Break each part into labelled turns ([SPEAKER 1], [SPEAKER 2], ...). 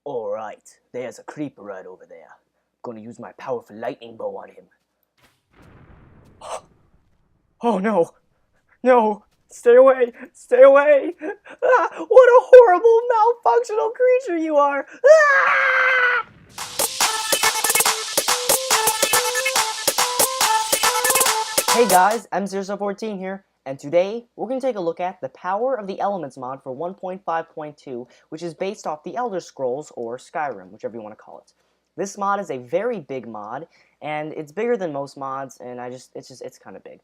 [SPEAKER 1] Alright, there's a creeper right over there. I'm gonna use my powerful lightning bow on him. Oh no! No! Stay away! Stay away! Ah, what a horrible, malfunctional creature you are! Ah! Hey guys, M014 here, and today we're going to take a look at the Power of the Elements mod for 1.5.2, which is based off the Elder Scrolls, or Skyrim, whichever you want to call it. This mod is a very big mod, and it's bigger than most mods, and it's kind of big.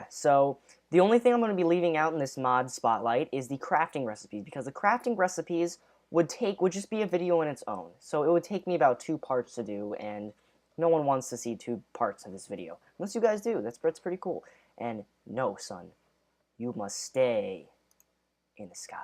[SPEAKER 1] So the only thing I'm going to be leaving out in this mod spotlight is the crafting recipes, because the crafting recipes would just be a video in its own. So it would take me about 2 parts to do, and no one wants to see 2 parts of this video. Unless you guys do. That's pretty cool. And no, son, you must stay in the sky.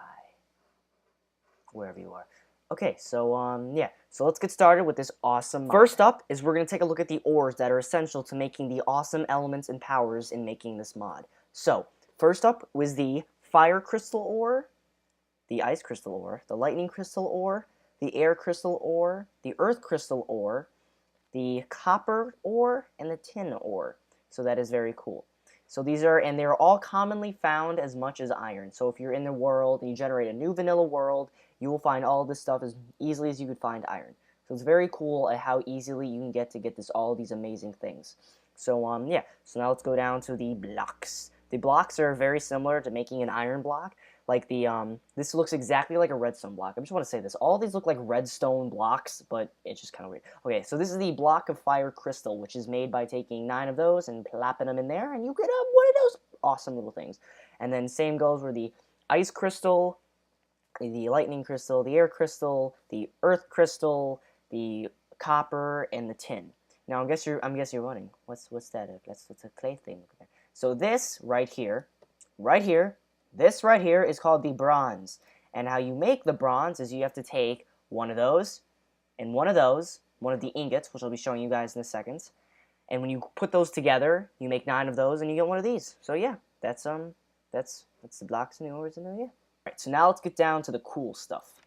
[SPEAKER 1] Wherever you are. Okay, so, yeah. So let's get started with this awesome mod. First up is we're going to take a look at the ores that are essential to making the awesome elements and powers in making this mod. So, first up was the fire crystal ore, the ice crystal ore, the lightning crystal ore, the air crystal ore, the earth crystal ore, the copper ore, and the tin ore. So that is very cool. So and they're all commonly found as much as iron. So if you're in the world and you generate a new vanilla world, you will find all this stuff as easily as you could find iron. So it's very cool at how easily you can get all these amazing things. So yeah. So now let's go down to the blocks. The blocks are very similar to making an iron block. Like this looks exactly like a redstone block. I just want to say this. All these look like redstone blocks, but it's just kind of weird. Okay, so this is the block of fire crystal, which is made by taking 9 of those and plopping them in there, and you get one of those awesome little things. And then same goes for the ice crystal, the lightning crystal, the air crystal, the earth crystal, the copper, and the tin. Now I'm guessing you're wondering, what's that? That's a clay thing. Okay. So this right here. This right here is called the bronze. And how you make the bronze is you have to take one of those and one of those, one of the ingots, which I'll be showing you guys in a second. And when you put those together, you make 9 of those and you get one of these. So yeah, that's the blocks and the ores and yeah. Alright, so now let's get down to the cool stuff.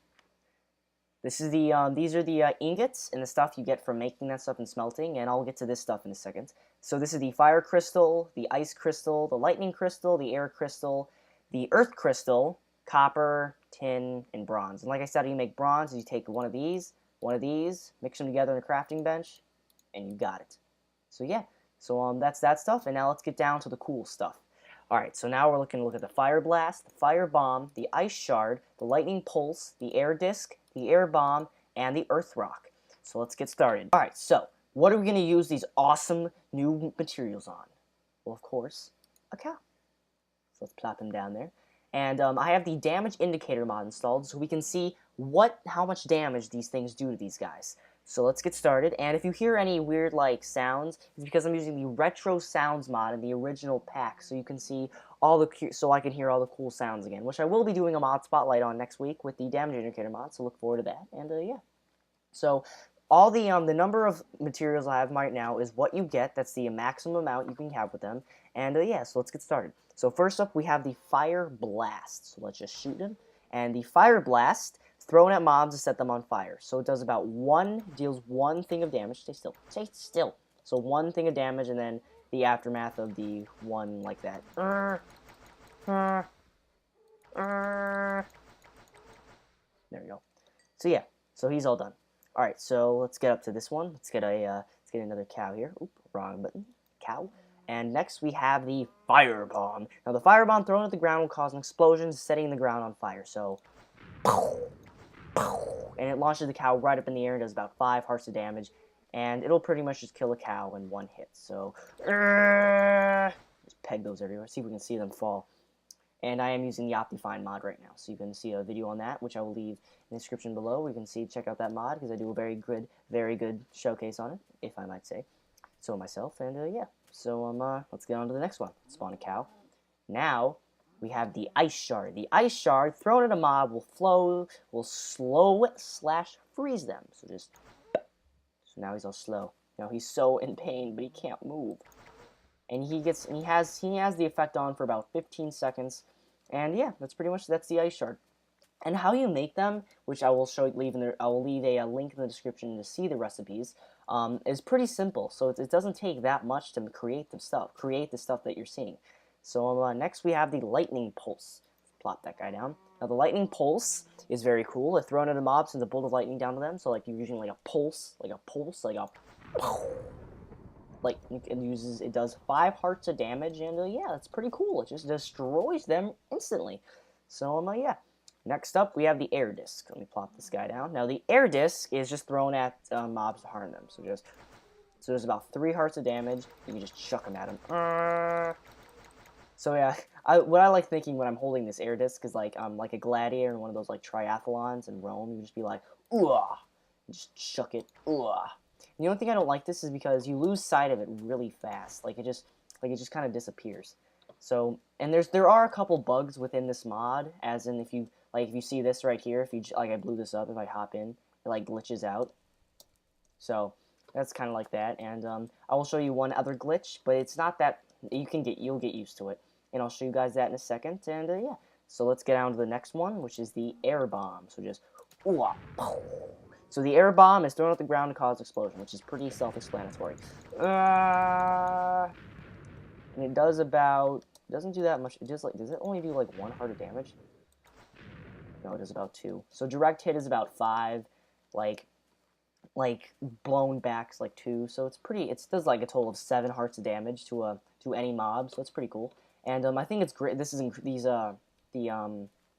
[SPEAKER 1] These are the ingots and the stuff you get from making that stuff and smelting, and I'll get to this stuff in a second. So this is the fire crystal, the ice crystal, the lightning crystal, the air crystal, the earth crystal, copper, tin, and bronze. And like I said, how you make bronze is you take one of these, mix them together in a crafting bench, and you got it. So yeah, so that's that stuff, and now let's get down to the cool stuff. Alright, so now we're looking to look at the fire blast, the fire bomb, the ice shard, the lightning pulse, the air disc, the air bomb, and the earth rock. So let's get started. Alright, so what are we going to use these awesome new materials on? Well, of course, a cow. So let's plop him down there. And I have the damage indicator mod installed so we can see how much damage these things do to these guys. So let's get started. And if you hear any weird sounds, it's because I'm using the retro sounds mod in the original pack, so you can see so I can hear all the cool sounds again, which I will be doing a mod spotlight on next week with the damage indicator mod. So look forward to that. And yeah. So all the number of materials I have right now is what you get. That's the maximum amount you can have with them. And yeah, so let's get started. So first up, we have the Fire Blast. So let's just shoot him. And the Fire Blast, thrown at mobs to set them on fire. So it does deals 1 thing of damage. Stay still. Stay still. So 1 thing of damage, and then the aftermath of the 1 like that. There we go. So yeah, so he's all done. Alright, so let's get up to this one. Let's get another cow here. Oop, wrong button. Cow. And next we have the fire bomb. Now the fire bomb thrown at the ground will cause an explosion, setting the ground on fire. So, and it launches the cow right up in the air and does about 5 hearts of damage. And it'll pretty much just kill a cow in 1 hit. So, just peg those everywhere. See if we can see them fall. And I am using the Optifine mod right now, so you can see a video on that, which I will leave in the description below. You can check out that mod, because I do a very good showcase on it, if I might say so myself. And yeah, so let's get on to the next one. Spawn a cow. Now we have the ice shard. The ice shard thrown at a mob will slow/freeze them. So now he's all slow. Now he's so in pain, but he can't move. And he has the effect on for about 15 seconds. And yeah, that's the ice shard. And how you make them, which I will I will leave a link in the description to see the recipes, is pretty simple. So it doesn't take that much to create the stuff that you're seeing. So next we have the lightning pulse. Plop that guy down. Now the lightning pulse is very cool. It's thrown at a mob, sends a bolt of lightning down to them. So like you're using like a pulse, like it does 5 hearts of damage, and yeah, that's pretty cool. It just destroys them instantly. So yeah. Next up, we have the air disc. Let me plop this guy down. Now, the air disc is just thrown at mobs to harm them. So there's about 3 hearts of damage. You can just chuck them at them. So yeah, what I like thinking when I'm holding this air disc is like a gladiator in one of those like triathlons in Rome. You just be like, ooh, just chuck it, ooh. And the only thing I don't like this is because you lose sight of it really fast. Like it just kind of disappears. So, and there are a couple bugs within this mod, as in if you see this right here, if you I blew this up, if I hop in, it like glitches out. So that's kind of like that, and I will show you one other glitch, but it's not that you'll get used to it, and I'll show you guys that in a second, and yeah. So let's get down to the next one, which is the air bomb. So just so the air bomb is thrown at the ground to cause explosion, which is pretty self-explanatory. And it doesn't do that much. Does it only do like 1 heart of damage? No, it does about 2. So direct hit is about 5, like blown back's like 2. So it does like a total of 7 hearts of damage to any mob. So that's pretty cool. And I think it's great.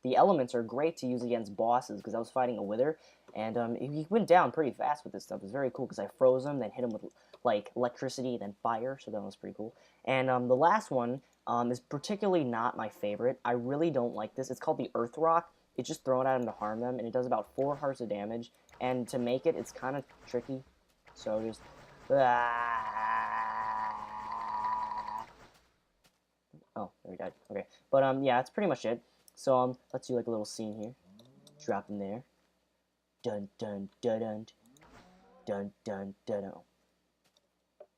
[SPEAKER 1] The elements are great to use against bosses, because I was fighting a wither, and he went down pretty fast with this stuff. It's very cool because I froze him, then hit him with like electricity, then fire. So that was pretty cool. And the last one is particularly not my favorite. I really don't like this. It's called the Earth Rock. It's just thrown at him to harm them, and it does about 4 hearts of damage. And to make it, it's kind of tricky. So just oh, there we died. Okay, but yeah, that's pretty much it. So let's do like a little scene here. Drop him there. Dun dun dun dun dun dun dun dun.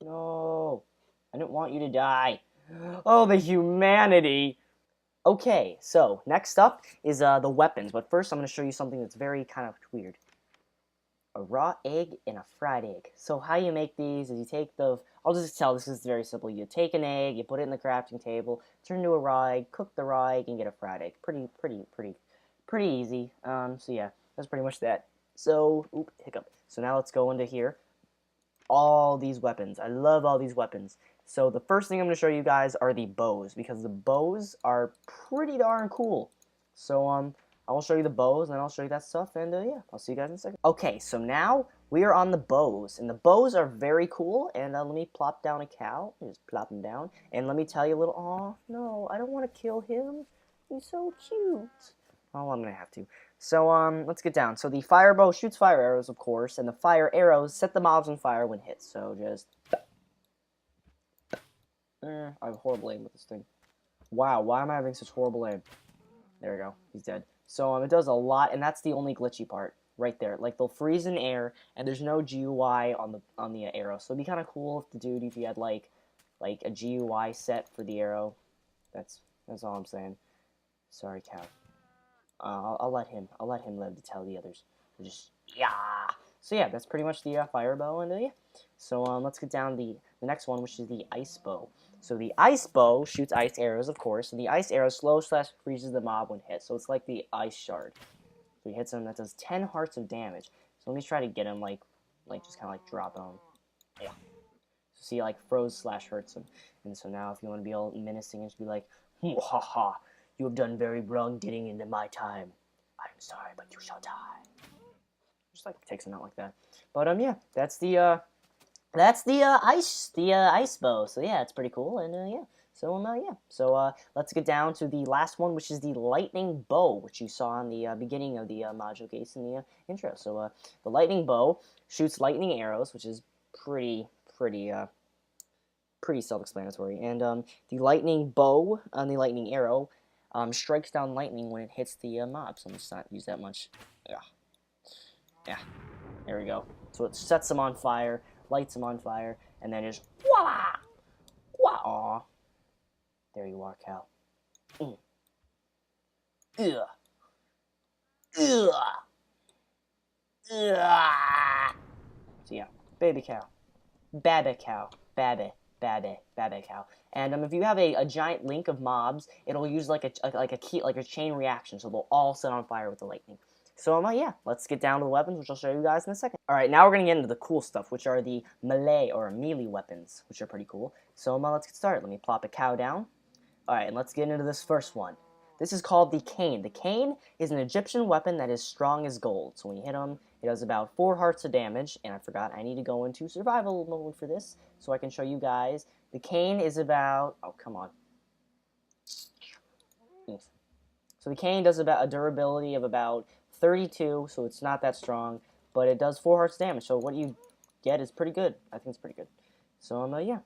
[SPEAKER 1] No, I didn't want you to die. Oh, the humanity. Okay, so next up is the weapons, but first I'm going to show you something that's very kind of weird. A raw egg and a fried egg. So how you make these is you take I'll just tell this is very simple. You take an egg, you put it in the crafting table, turn it into a raw egg, cook the raw egg, and get a fried egg. Pretty easy. So yeah, that's pretty much that. So, hiccup. So now let's go into here. All these weapons. I love all these weapons. So the first thing I'm going to show you guys are the bows, because the bows are pretty darn cool. So I will show you the bows, and then I'll show you that stuff, and yeah, I'll see you guys in a second. Okay, so now we are on the bows, and the bows are very cool, and let me plop down a cow. Just plop him down, and let me tell you a little, oh, no, I don't want to kill him. He's so cute. Oh, I'm going to have to. So, let's get down. So the fire bow shoots fire arrows, of course, and the fire arrows set the mobs on fire when hit. So just... I have horrible aim with this thing. Wow, why am I having such horrible aim? There we go. He's dead. So, it does a lot, and that's the only glitchy part. Right there. Like, they'll freeze in air, and there's no GUI on the arrow. So, it'd be kind of cool if you had, like a GUI set for the arrow. That's all I'm saying. Sorry, cow. I'll let him live to tell the others. Yeah. So yeah, that's pretty much the fire bow, and yeah. So let's get down to the next one, which is the ice bow. So the ice bow shoots ice arrows, of course, and the ice arrow slow/freezes the mob when hit. So it's like the ice shard. So he hits him, that does 10 hearts of damage. So let me try to get him like just kind of like drop him. Yeah. So see, like froze/hurts him. And so now, if you want to be all menacing, just be like, ha ha. You have done very wrong getting into my time. I am sorry, but you shall die. Just like takes him out like that. But yeah, that's the ice bow. So yeah, it's pretty cool, and yeah. So yeah. So let's get down to the last one, which is the lightning bow, which you saw in the beginning of the module case in the intro. So the lightning bow shoots lightning arrows, which is pretty self-explanatory. And the lightning bow and the lightning arrow strikes down lightning when it hits the mob. So let's not use that much. Yeah. There we go. So it sets them on fire, lights them on fire, and then just voila! Aw. There you are, Cal. Ugh. Ugh. Ugh. So yeah, baby cow. Babby cow. Babby cow. And if you have a giant link of mobs, it'll use like a chain reaction, so they'll all set on fire with the lightning. So yeah, let's get down to the weapons, which I'll show you guys in a second. All right, now we're gonna get into the cool stuff, which are the melee weapons, which are pretty cool. So let's get started. Let me plop a cow down. All right, and let's get into this first one. This is called the cane. The cane is an Egyptian weapon that is strong as gold. So when you hit him, it does about 4 hearts of damage. And I forgot, I need to go into survival mode for this, so I can show you guys. The cane is about, oh, come on. So the cane does about a durability of about 32, so it's not that strong, but it does 4 hearts damage. So what you get is pretty good. I think it's pretty good. So yeah,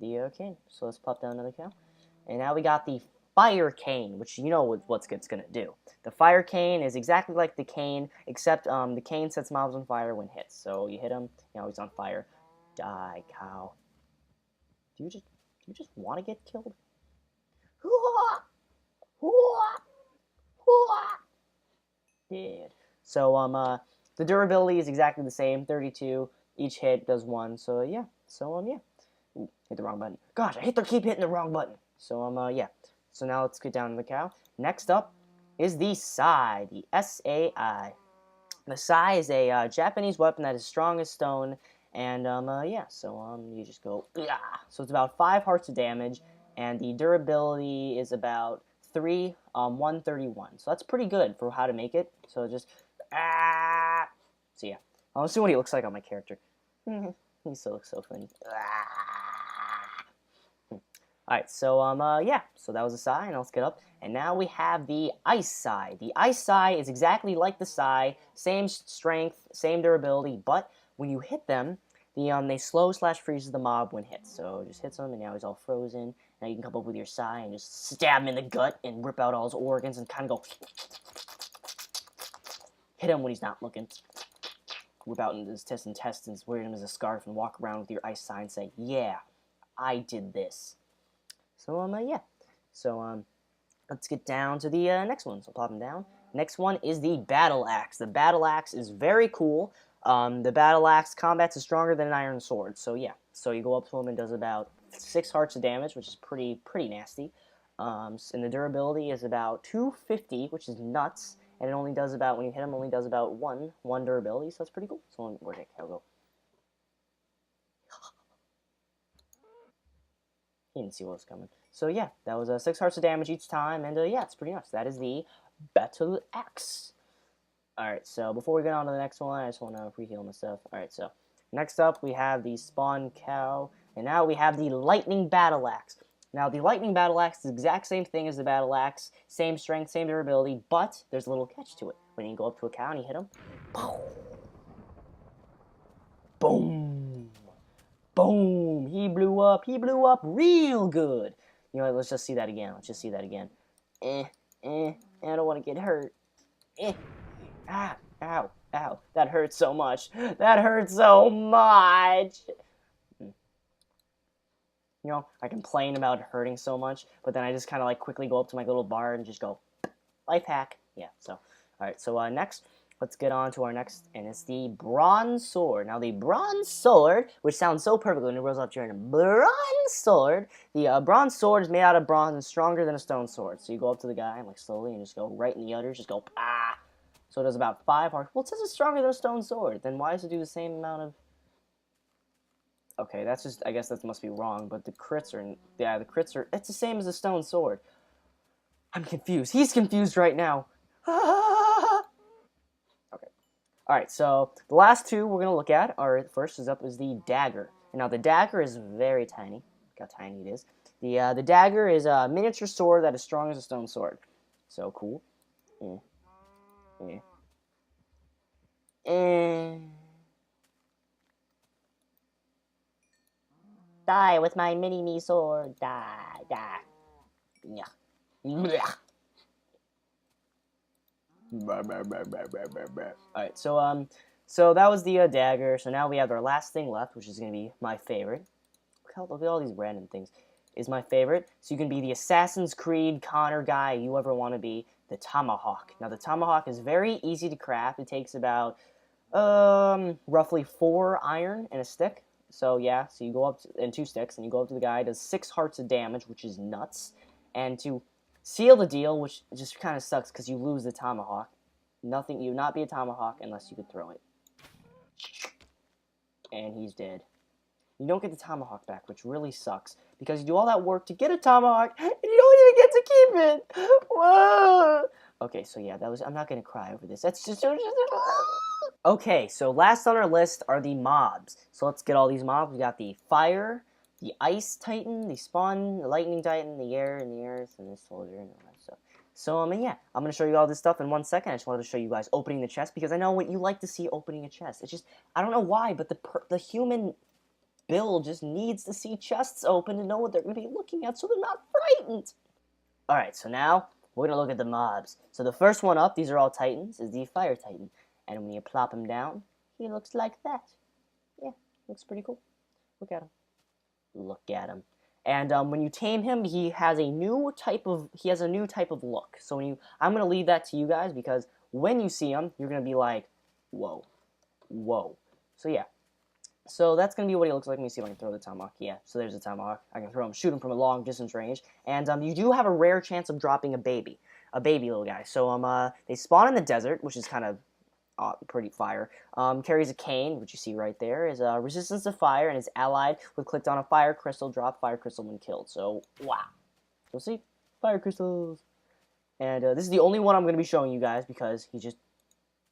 [SPEAKER 1] the cane. So let's pop down another cow. And now we got the fire cane, which you know what it's going to do. The fire cane is exactly like the cane, except the cane sets mobs on fire when hit. So you hit him, you know, he's on fire. Die, cow. Do you just want to get killed? Dead. So the durability is exactly the same, 32. Each hit does 1. So yeah. So yeah. Ooh, hit the wrong button. Gosh, I keep hitting the wrong button. So yeah. So now let's get down to the cow. Next up is the sai, the S-A-I. The sai is a Japanese weapon that is strong as stone, and yeah. So you just go, yeah. So it's about 5 hearts of damage, and the durability is about 131. So that's pretty good for how to make it. So just ah. So yeah, let's see what he looks like on my character. He still looks so funny. Alright, so yeah, so that was the sai, and let's get up. And now we have the ice sai. The ice sai is exactly like the sai, same strength, same durability, but when you hit them, they slow/freezes the mob when hit. So just hits him, and now he's all frozen. Now you can come up with your sai and just stab him in the gut and rip out all his organs and kind of go hit him when he's not looking. Whip out his intestines, wear him as a scarf, and walk around with your ice sai and say, "Yeah, I did this." So yeah. So let's get down to the next one. So plop him down. Next one is the battle axe. The battle axe is very cool. The battle axe combats is stronger than an iron sword. So yeah. So you go up to him and does about 6 hearts of damage, which is pretty nasty. And the durability is about 250, which is nuts. And it only does about, when you hit him, only does about one durability. So that's pretty cool. So where'd that cow go? He didn't see what was coming. So yeah, that was 6 hearts of damage each time, and yeah, it's pretty nuts. That is the battle axe. Alright, so before we get on to the next one, I just want to pre-heal my stuff. Alright, so next up we have the spawn cow, and now we have the lightning battle axe. Now the lightning battle axe is the exact same thing as the battle axe, same strength, same durability, but there's a little catch to it. When you go up to a cow and you hit him, boom! Boom! He blew up real good. You know what, let's just see that again. I don't want to get hurt. Ow. That hurts so much. You know, I complain about hurting so much, but then I just kind of like quickly go up to my little bar and just go, life hack. Yeah, so, alright, so next, let's get on to our next, and it's the bronze sword. Now, the bronze sword, which sounds so perfect when it rolls off your hand, bronze sword, the bronze sword is made out of bronze and stronger than a stone sword. So you go up to the guy and like slowly and just go right in the udders, just go, ah. So it does about 5 hearts. Well, it says it's stronger than a stone sword. Then why does it do the same amount of... Okay, that's just, I guess that must be wrong, but the crits are, yeah, the crits are, it's the same as a stone sword. I'm confused. He's confused right now. Okay. Alright, so the last two we're going to look at are, first is up is the dagger. And now the dagger is very tiny. Look how tiny it is. The dagger is a miniature sword that is strong as a stone sword. So cool. Die with my mini-me sword. Die. Yeah. Alright, so that was the dagger. So now we have our last thing left, which is going to be my favorite. Look at all these random things. Is my favorite. So you can be the Assassin's Creed Connor guy you ever want to be. the tomahawk. Now the tomahawk is very easy to craft. It takes about roughly 4 iron and a stick. So yeah, so you go up and 2 sticks, and you go up to the guy, does 6 hearts of damage, which is nuts. And to seal the deal, which just kind of sucks because you lose the tomahawk. Nothing, you would not be a tomahawk unless you could throw it. And he's dead. You don't get the tomahawk back, which really sucks because you do all that work to get a tomahawk and you don't even get to keep it. Whoa. Okay, so yeah, I'm not gonna cry over this. That's just. Okay, so last on our list are the mobs. So let's get all these mobs. We got the fire, the ice titan, the spawn, the lightning titan, the air, and the earth, and the soldier, and all that stuff. So, yeah, I'm going to show you all this stuff in 1 second. I just wanted to show you guys opening the chest, because I know what you like to see opening a chest. It's just, I don't know why, but the human build just needs to see chests open to know what they're going to be looking at, so they're not frightened. Alright, so now, we're going to look at the mobs. So the first one up, these are all titans, is the fire titan. And when you plop him down, he looks like that. Yeah, looks pretty cool. Look at him. Look at him. And when you tame him, he has a new type of look. So I'm gonna leave that to you guys, because when you see him, you're gonna be like, whoa, whoa. So yeah. So that's gonna be what he looks like when you see him. I can throw the tomahawk. Yeah. So there's a tomahawk. I can throw him, shoot him from a long distance range. And you do have a rare chance of dropping a baby little guy. So they spawn in the desert, which is kind of pretty fire. Carries a cane, which you see right there, is resistance to fire, and is allied with clicked on a fire crystal, drop fire crystal when killed. So, wow. You'll see? Fire crystals. And this is the only one I'm going to be showing you guys, because he's just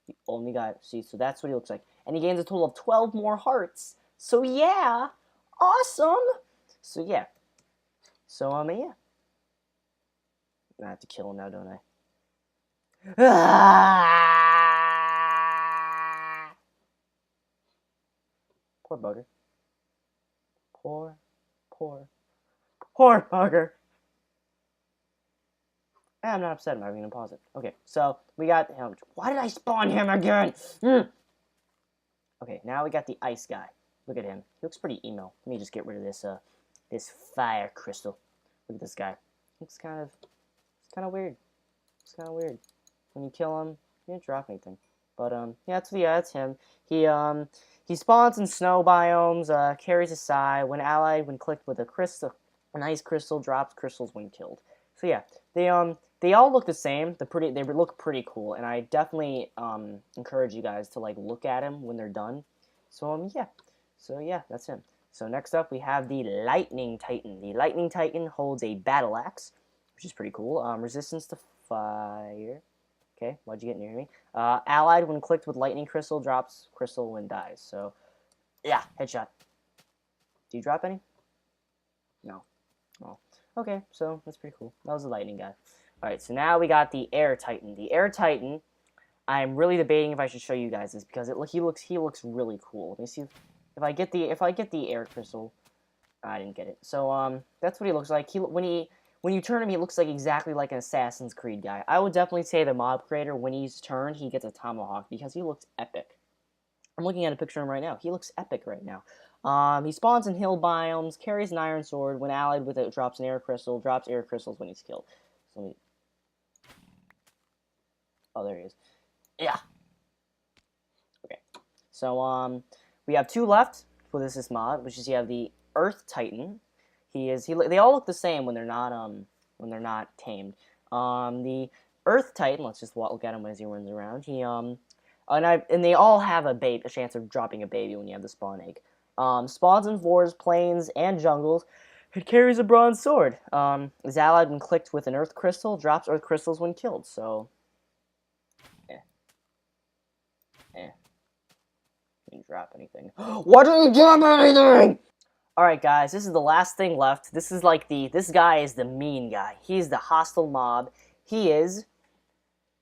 [SPEAKER 1] the only guy. See, so that's what he looks like. And he gains a total of 12 more hearts. So, yeah. Awesome. So, yeah. So, yeah. I have to kill him now, don't I? Poor bugger. Poor bugger. I'm not upset. I'm not going to pause it. Okay, so we got him. Why did I spawn him again? Okay, now we got the ice guy. Look at him. He looks pretty emo. Let me just get rid of this fire crystal. Look at this guy. It's kind of weird. It's kind of weird. When you kill him, he didn't drop anything. But yeah, that's him. He spawns in snow biomes, carries a sigh. When allied, when clicked with an ice crystal, drops crystals when killed. So yeah, they all look the same. They look pretty cool, and I definitely encourage you guys to look at him when they're done. So yeah, that's him. So next up we have the lightning titan. The lightning titan holds a battle axe, which is pretty cool. Resistance to fire. Okay, why'd you get near me? Allied when clicked with lightning crystal, drops crystal when dies. So, yeah, headshot. Do you drop any? No. Oh. Okay, so that's pretty cool. That was the lightning guy. Alright, so now we got the air titan. The air titan, I'm really debating if I should show you guys this, because he looks really cool. Let me see if I get the air crystal. I didn't get it. So that's what he looks like. When you turn him, he looks exactly like an Assassin's Creed guy. I would definitely say the mob creator, when he's turned, he gets a tomahawk, because he looks epic. I'm looking at a picture of him right now. He looks epic right now. He spawns in hill biomes, carries an iron sword. When allied with it, drops an air crystal. Drops air crystals when he's killed. So oh, there he is. Yeah. Okay. So we have 2 left for this mod, which is you have the Earth Titan. They all look the same when they're not tamed. The Earth Titan, let's just look at him as he runs around. And they all have a chance of dropping a baby when you have the spawn egg. Spawns in forests, plains, and jungles. It carries a bronze sword. Is allied when clicked with an earth crystal. Drops earth crystals when killed. So, Didn't drop anything. Why don't you drop anything? Alright guys, this is the last thing left. This guy is the mean guy. He's the hostile mob. He is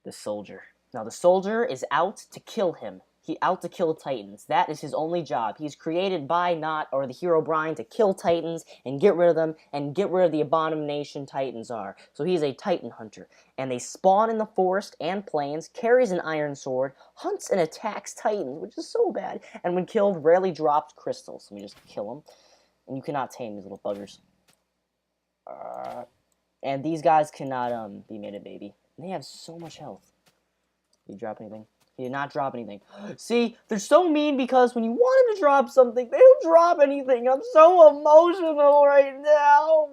[SPEAKER 1] the soldier. Now the soldier is out to kill him. He's out to kill titans. That is his only job. He's created by the hero Brian to kill titans and get rid of them and get rid of the abomination titans are. So he's a titan hunter. And they spawn in the forest and plains, carries an iron sword, hunts and attacks titans, which is so bad. And when killed, rarely drops crystals. So we just kill him. And you cannot tame these little buggers. And these guys cannot be made a baby. And they have so much health. Did he drop anything? He did not drop anything. See, they're so mean because when you want them to drop something, they don't drop anything. I'm so emotional right now.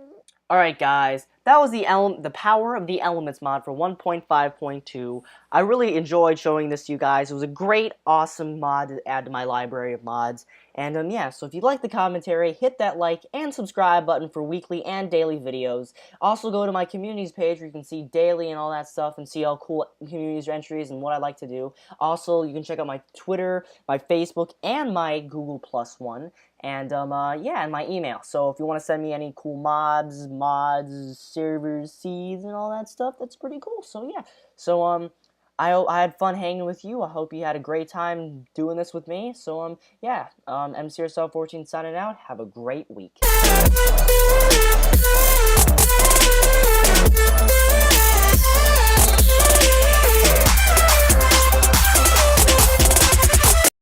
[SPEAKER 1] Alright guys, that was the Power of the Elements mod for 1.5.2. I really enjoyed showing this to you guys. It was a great, awesome mod to add to my library of mods. And yeah, so if you like the commentary, hit that like and subscribe button for weekly and daily videos. Also go to my communities page where you can see daily and all that stuff and see all cool communities entries and what I like to do. Also, you can check out my Twitter, my Facebook, and my Google Plus one. And, yeah, and my email. So if you want to send me any cool mods, servers, seeds, and all that stuff, that's pretty cool. So, yeah. So, I had fun hanging with you. I hope you had a great time doing this with me. So, yeah, MCRSL14 signing out. Have a great week.